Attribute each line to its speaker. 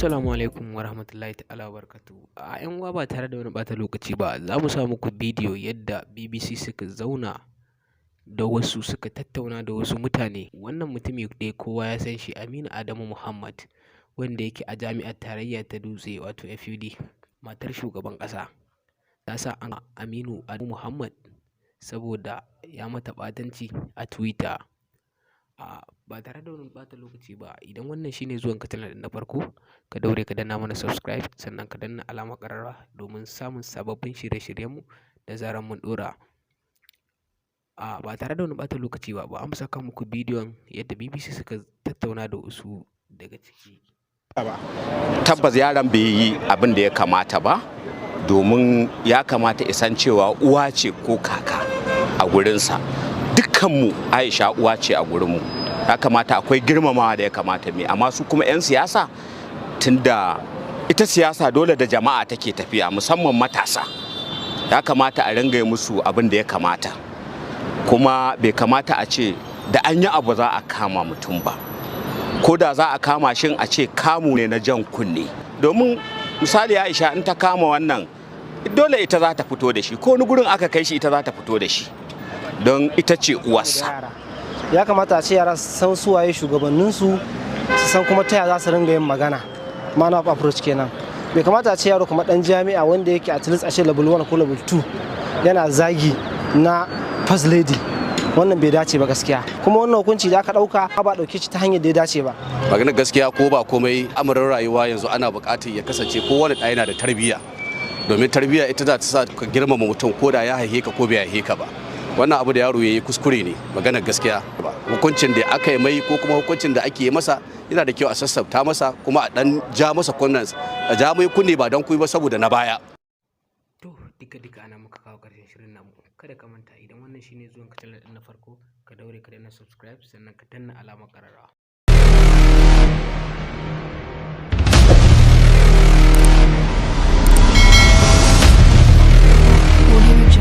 Speaker 1: Assalamu alaikum wa rahmatullahi ta'ala wa barakatuhu. A 'yan uwa ba tare da wani ɓata lokaci ba, za mu sa muku bidiyo yadda BBC suka zauna da wasu suka tattauna da wasu mutane. Wannan mutumi dai kowa ya san shi, Aminu Adamu Muhammad, wanda yake a jami'ar tarayya ta Dutse wato FUD. Matar shugaban ƙasa ta sa Aminu Adamu Muhammad saboda ya mata ɓatanci a Twitter. Ba tare da wani ɓata lokaci ba, idan wannan shine zuwan ka channel na farko, ka daure ka danna mana subscribe, sannan ka danna alamar ƙararrawa domin samun sababbin shirye-shiryenmu da zarar mun ɗora. Ba tare da wani ɓata lokaci ba, an saka muku bidiyon yadda BBC suka tattauna da wasu daga ciki.
Speaker 2: Tabbas yaron bai yi abin da ya kamata ba, domin ya kamata isan cewa uwa ce ko kaka a gurinsa. Dukkanmu Aisha uwa ce a gurinmu, ya kamata akwai girmamawa da ya kamata mai, amma su kuma 'yan siyasa, tunda ita siyasa dole da jama'a take tafiya, musamman matasa, ya kamata a ringa musu abin da ya kamata, kuma bai kamata a ce da an yi abu za a kama mutum ba, ko da za a kama shin a ce kamu ne na jan kunne. Domin misali Aisha in ta kama wannan, dole ita za ta fito da shi, ko wani gurin aka kai shi ita za ta fito da shi, don ita ce uwarsa.
Speaker 3: Ya kamata a ce yara su san suwaye shugabanninsu, su san kuma ta za su ringa yin magana, man of approach kenan. Bai kamata a ce yaro kuma dan jami'a wanda yake at least a ce level 1 ko level 2 yana zagi na first lady. Wannan bai dace ba gaskiya, kuma wannan hukunci da aka dauka ba dauke shi ta hanyar da ya dace ba.
Speaker 4: Maganar gaskiya ko ba komai, amuran rayuwa yanzu ana buƙatar ya kasance kowane ɗaya yana da tarbiyya, domin tarbiyya ita za ta sa ka girmama mutum ko da ya haihe ka ko bai haihe ka ba. Wannan abu da yaro ya yi kuskure ne, maganar gaskiya. Hukuncin da aka yi mai ko kuma hukuncin da ake masa yana da kyau a sassauta masa, kuma a dan ja masa kunnen, a ja mai kunne ba don kuyi ba saboda na baya.
Speaker 1: To duka ana muka kawo ƙarshen shirin namu. Kada ka manta, idan wannan shine zuwan ka channel na farko, ka daure ka danna subscribe, sannan ka danna alamar ƙararrawa.